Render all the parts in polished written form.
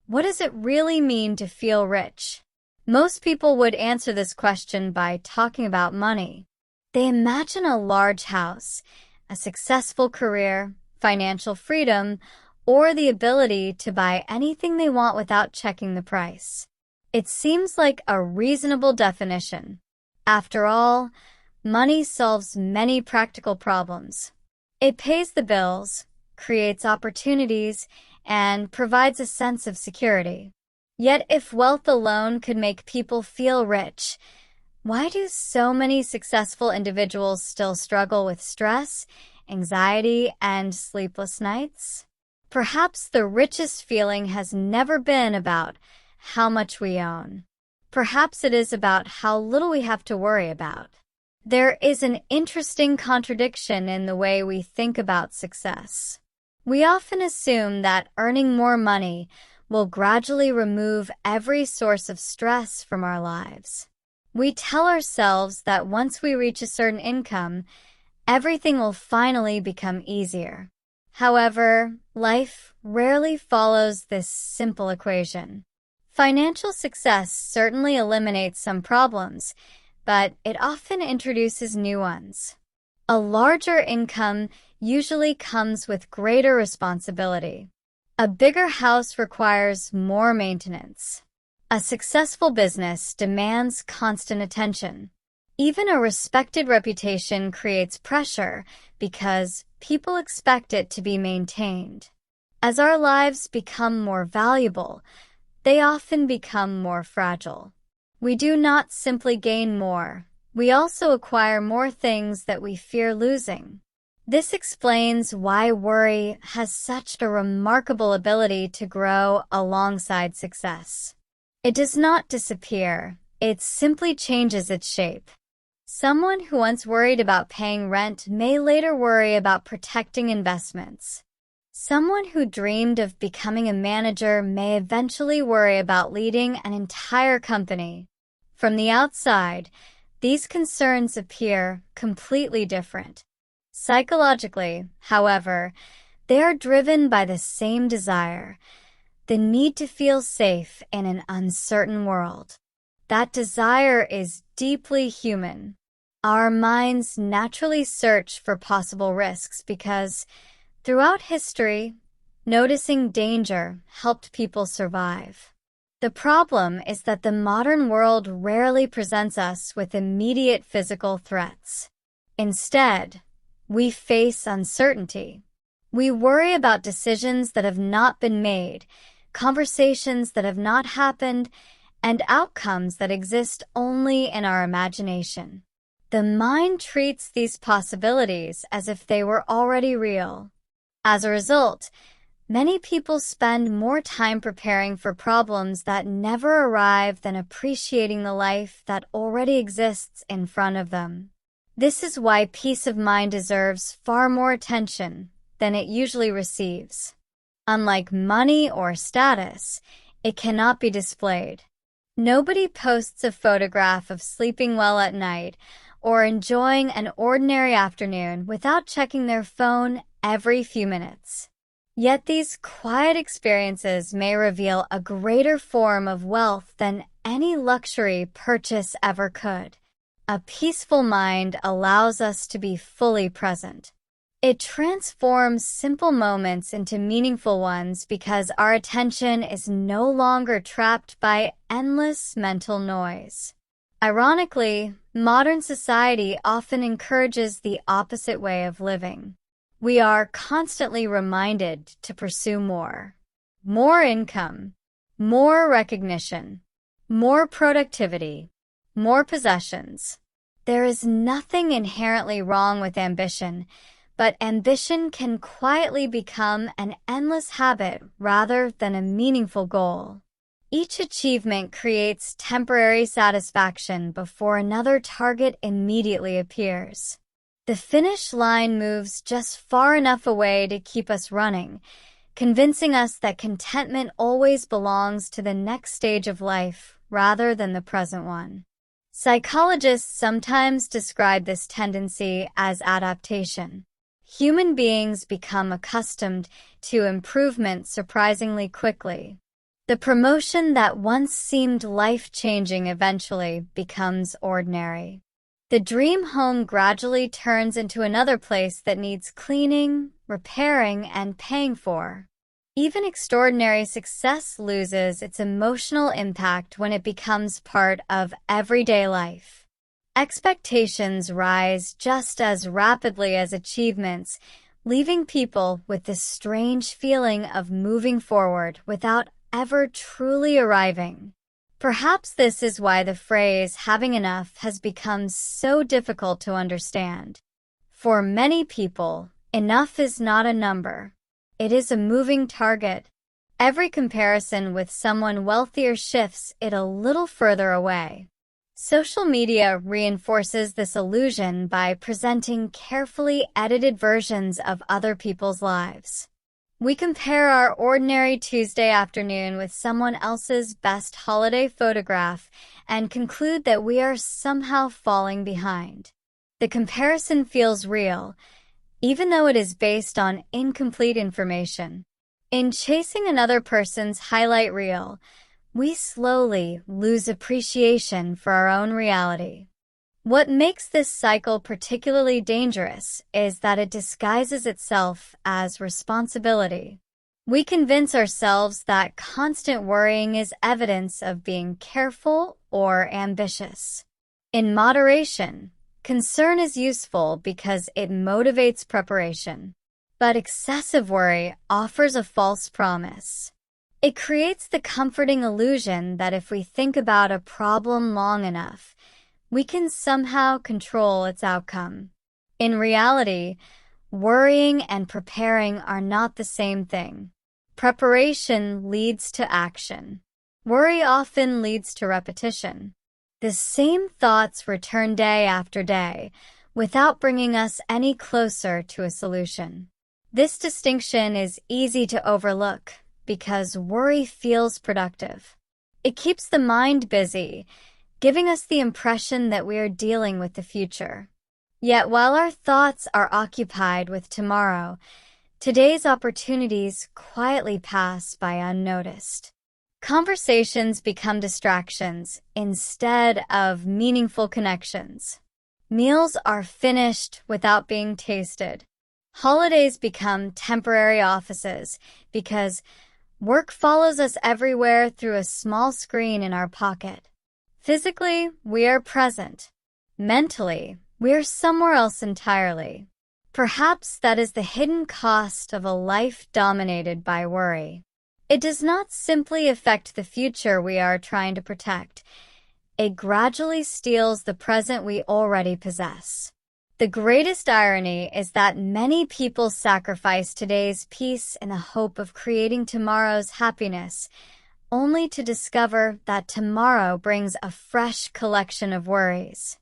What does it really mean to feel rich? Most people would answer this question by talking about money. They imagine a large house, a successful career, financial freedom, or the ability to buy anything they want without checking the price. It seems like a reasonable definition. After all, money solves many practical problems. It pays the bills, creates opportunities, and provides a sense of security. Yet if wealth alone could make people feel rich, why do so many successful individuals still struggle with stress, anxiety, and sleepless nights? Perhaps the richest feeling has never been about how much we own. Perhaps it is about how little we have to worry about. There is an interesting contradiction in the way we think about success. We often assume that earning more money will gradually remove every source of stress from our lives. We tell ourselves that once we reach a certain income, everything will finally become easier. However, life rarely follows this simple equation. Financial success certainly eliminates some problems, but it often introduces new ones. A larger income usually comes with greater responsibility. A bigger house requires more maintenance. A successful business demands constant attention. Even a respected reputation creates pressure because people expect it to be maintained. As our lives become more valuable, they often become more fragile. We do not simply gain more, we also acquire more things that we fear losing. This explains why worry has such a remarkable ability to grow alongside success. It does not disappear, it simply changes its shape. Someone who once worried about paying rent may later worry about protecting investments. Someone who dreamed of becoming a manager may eventually worry about leading an entire company. From the outside, these concerns appear completely different. Psychologically, however, they are driven by the same desire, the need to feel safe in an uncertain world. That desire is deeply human. Our minds naturally search for possible risks because, throughout history, noticing danger helped people survive. The problem is that the modern world rarely presents us with immediate physical threats. Instead, we face uncertainty. We worry about decisions that have not been made, conversations that have not happened, and outcomes that exist only in our imagination. The mind treats these possibilities as if they were already real. As a result, many people spend more time preparing for problems that never arrive than appreciating the life that already exists in front of them. This is why peace of mind deserves far more attention than it usually receives. Unlike money or status, it cannot be displayed. Nobody posts a photograph of sleeping well at night or enjoying an ordinary afternoon without checking their phone every few minutes. Yet these quiet experiences may reveal a greater form of wealth than any luxury purchase ever could. A peaceful mind allows us to be fully present. It transforms simple moments into meaningful ones because our attention is no longer trapped by endless mental noise. Ironically, modern society often encourages the opposite way of living. We are constantly reminded to pursue more. More income, more recognition, more productivity, more possessions. There is nothing inherently wrong with ambition, but ambition can quietly become an endless habit rather than a meaningful goal. Each achievement creates temporary satisfaction before another target immediately appears. The finish line moves just far enough away to keep us running, convincing us that contentment always belongs to the next stage of life rather than the present one. Psychologists sometimes describe this tendency as adaptation. Human beings become accustomed to improvement surprisingly quickly. The promotion that once seemed life-changing eventually becomes ordinary. The dream home gradually turns into another place that needs cleaning, repairing, and paying for. Even extraordinary success loses its emotional impact when it becomes part of everyday life. Expectations rise just as rapidly as achievements, leaving people with this strange feeling of moving forward without ever truly arriving. Perhaps this is why the phrase having enough has become so difficult to understand. For many people, enough is not a number. It is a moving target. Every comparison with someone wealthier shifts it a little further away. Social media reinforces this illusion by presenting carefully edited versions of other people's lives. We compare our ordinary Tuesday afternoon with someone else's best holiday photograph and conclude that we are somehow falling behind. The comparison feels real, even though it is based on incomplete information. In chasing another person's highlight reel, we slowly lose appreciation for our own reality. What makes this cycle particularly dangerous is that it disguises itself as responsibility. We convince ourselves that constant worrying is evidence of being careful or ambitious. In moderation, concern is useful because it motivates preparation. But excessive worry offers a false promise. It creates the comforting illusion that if we think about a problem long enough, we can somehow control its outcome. In reality, worrying and preparing are not the same thing. Preparation leads to action. Worry often leads to repetition. The same thoughts return day after day, without bringing us any closer to a solution. This distinction is easy to overlook because worry feels productive. It keeps the mind busy, giving us the impression that we are dealing with the future. Yet while our thoughts are occupied with tomorrow, today's opportunities quietly pass by unnoticed. Conversations become distractions instead of meaningful connections. Meals are finished without being tasted. Holidays become temporary offices because work follows us everywhere through a small screen in our pocket. Physically, we are present. Mentally, we are somewhere else entirely. Perhaps that is the hidden cost of a life dominated by worry. It does not simply affect the future we are trying to protect. It gradually steals the present we already possess. The greatest irony is that many people sacrifice today's peace in the hope of creating tomorrow's happiness, only to discover that tomorrow brings a fresh collection of worries.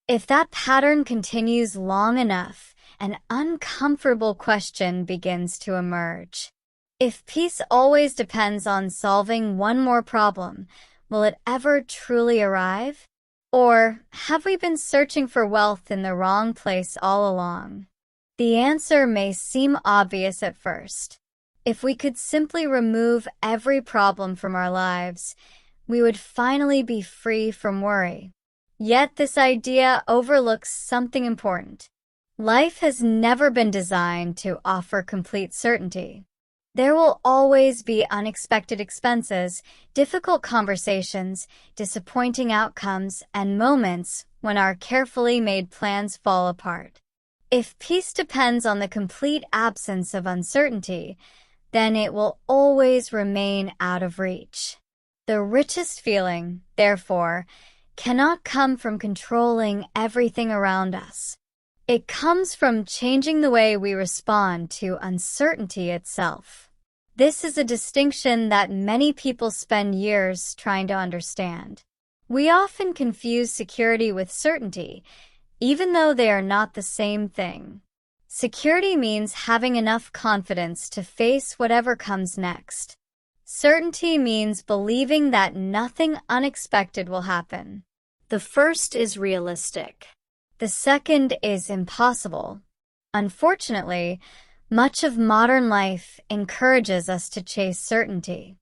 If that pattern continues long enough, an uncomfortable question begins to emerge. If peace always depends on solving one more problem, will it ever truly arrive? Or have we been searching for wealth in the wrong place all along? The answer may seem obvious at first. If we could simply remove every problem from our lives, we would finally be free from worry. Yet this idea overlooks something important. Life has never been designed to offer complete certainty. There will always be unexpected expenses, difficult conversations, disappointing outcomes, and moments when our carefully made plans fall apart. If peace depends on the complete absence of uncertainty, then it will always remain out of reach. The richest feeling, therefore, cannot come from controlling everything around us. It comes from changing the way we respond to uncertainty itself. This is a distinction that many people spend years trying to understand. We often confuse security with certainty, even though they are not the same thing. Security means having enough confidence to face whatever comes next. Certainty means believing that nothing unexpected will happen. The first is realistic. The second is impossible. Unfortunately, much of modern life encourages us to chase certainty.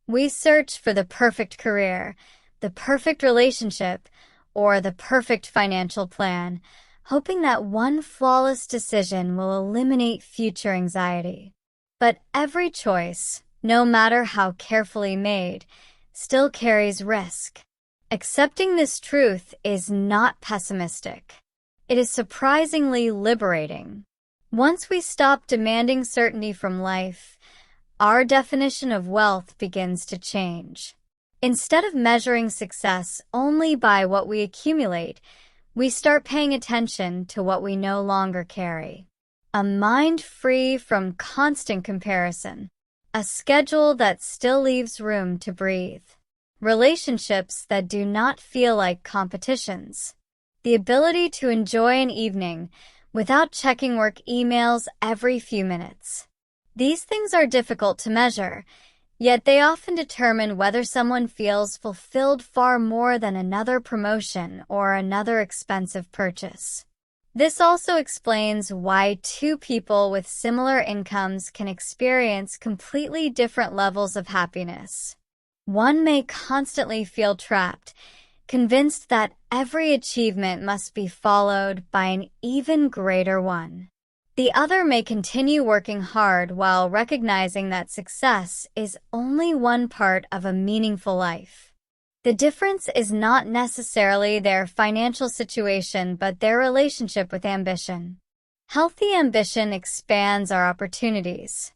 We search for the perfect career, the perfect relationship, or the perfect financial plan, hoping that one flawless decision will eliminate future anxiety. But every choice, no matter how carefully made, still carries risk. Accepting this truth is not pessimistic. It is surprisingly liberating. Once we stop demanding certainty from life, our definition of wealth begins to change. Instead of measuring success only by what we accumulate, we start paying attention to what we no longer carry. A mind free from constant comparison. A schedule that still leaves room to breathe. Relationships that do not feel like competitions. The ability to enjoy an evening without checking work emails every few minutes. These things are difficult to measure, yet they often determine whether someone feels fulfilled far more than another promotion or another expensive purchase. This also explains why two people with similar incomes can experience completely different levels of happiness. One may constantly feel trapped, convinced that every achievement must be followed by an even greater one. The other may continue working hard while recognizing that success is only one part of a meaningful life. The difference is not necessarily their financial situation, but their relationship with ambition. Healthy ambition expands our opportunities.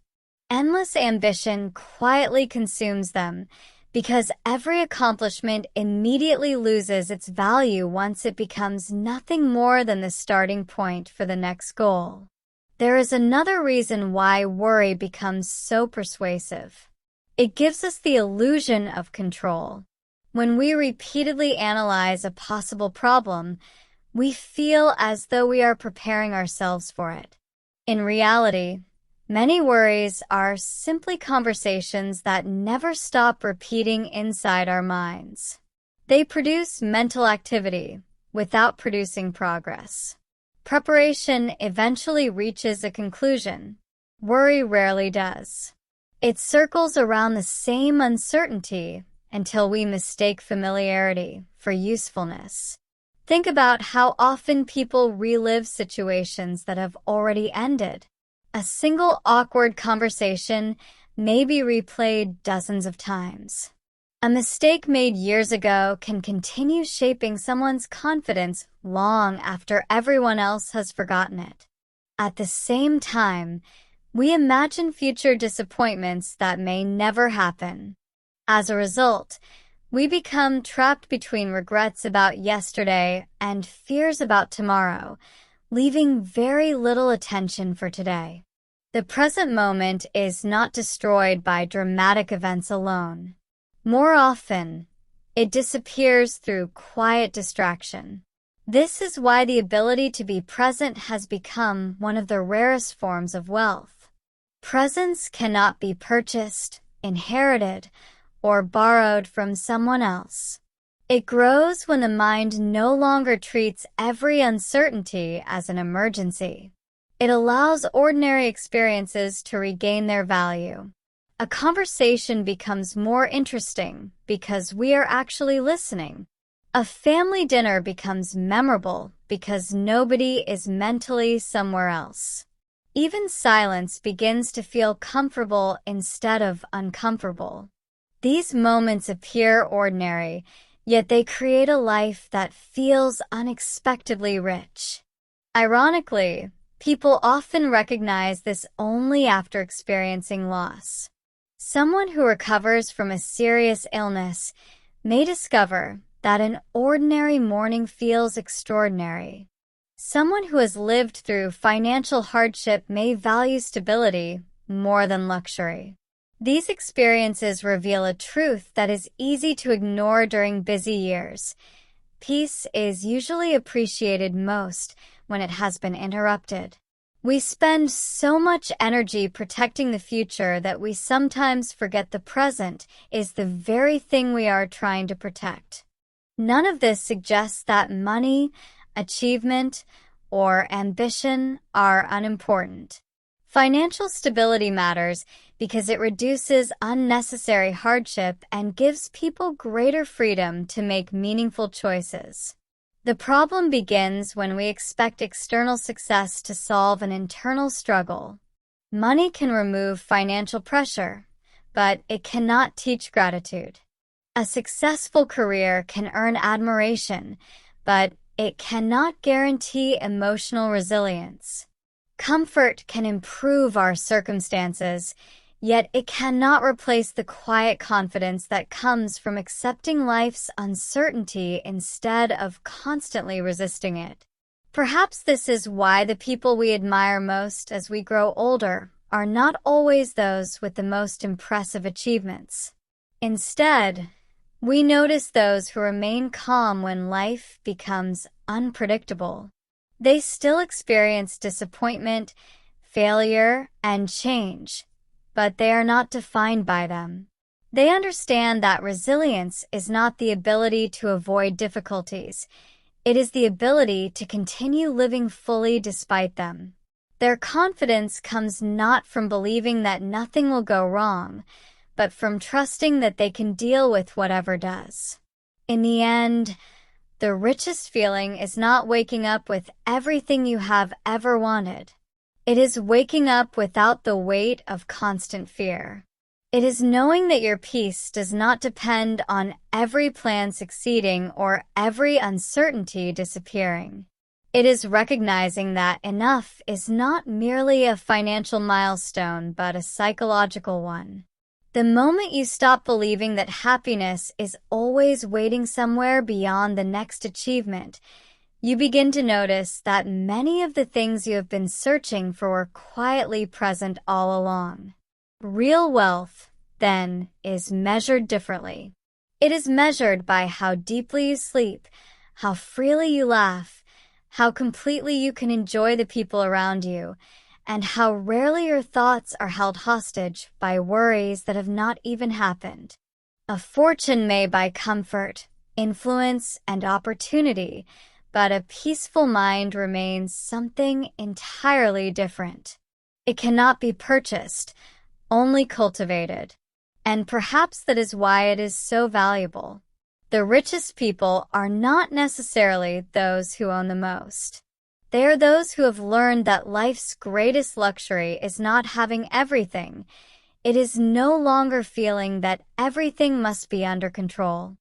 Endless ambition quietly consumes them, because every accomplishment immediately loses its value once it becomes nothing more than the starting point for the next goal. There is another reason why worry becomes so persuasive. It gives us the illusion of control. When we repeatedly analyze a possible problem, we feel as though we are preparing ourselves for it. In reality, many worries are simply conversations that never stop repeating inside our minds. They produce mental activity without producing progress. Preparation eventually reaches a conclusion. Worry rarely does. It circles around the same uncertainty until we mistake familiarity for usefulness. Think about how often people relive situations that have already ended. A single awkward conversation may be replayed dozens of times. A mistake made years ago can continue shaping someone's confidence long after everyone else has forgotten it. At the same time, we imagine future disappointments that may never happen. As a result, we become trapped between regrets about yesterday and fears about tomorrow, leaving very little attention for today. The present moment is not destroyed by dramatic events alone. More often, it disappears through quiet distraction. This is why the ability to be present has become one of the rarest forms of wealth. Presence cannot be purchased, inherited, or borrowed from someone else. It grows when the mind no longer treats every uncertainty as an emergency. It allows ordinary experiences to regain their value. A conversation becomes more interesting because we are actually listening. A family dinner becomes memorable because nobody is mentally somewhere else. Even silence begins to feel comfortable instead of uncomfortable. These moments appear ordinary, yet they create a life that feels unexpectedly rich. Ironically, people often recognize this only after experiencing loss. Someone who recovers from a serious illness may discover that an ordinary morning feels extraordinary. Someone who has lived through financial hardship may value stability more than luxury. These experiences reveal a truth that is easy to ignore during busy years. Peace is usually appreciated most when it has been interrupted. We spend so much energy protecting the future that we sometimes forget the present is the very thing we are trying to protect. None of this suggests that money, achievement, or ambition are unimportant. Financial stability matters because it reduces unnecessary hardship and gives people greater freedom to make meaningful choices. The problem begins when we expect external success to solve an internal struggle. Money can remove financial pressure, but it cannot teach gratitude. A successful career can earn admiration, but it cannot guarantee emotional resilience. Comfort can improve our circumstances, yet it cannot replace the quiet confidence that comes from accepting life's uncertainty instead of constantly resisting it. Perhaps this is why the people we admire most as we grow older are not always those with the most impressive achievements. Instead, we notice those who remain calm when life becomes unpredictable. They still experience disappointment, failure, and change, but they are not defined by them. They understand that resilience is not the ability to avoid difficulties. It is the ability to continue living fully despite them. Their confidence comes not from believing that nothing will go wrong, but from trusting that they can deal with whatever does. In the end, the richest feeling is not waking up with everything you have ever wanted. It is waking up without the weight of constant fear. It is knowing that your peace does not depend on every plan succeeding or every uncertainty disappearing. It is recognizing that enough is not merely a financial milestone, but a psychological one. The moment you stop believing that happiness is always waiting somewhere beyond the next achievement, you begin to notice that many of the things you have been searching for were quietly present all along. Real wealth, then, is measured differently. It is measured by how deeply you sleep, how freely you laugh, how completely you can enjoy the people around you, and how rarely your thoughts are held hostage by worries that have not even happened. A fortune may buy comfort, influence, and opportunity, but a peaceful mind remains something entirely different. It cannot be purchased, only cultivated. And perhaps that is why it is so valuable. The richest people are not necessarily those who own the most. They are those who have learned that life's greatest luxury is not having everything. It is no longer feeling that everything must be under control.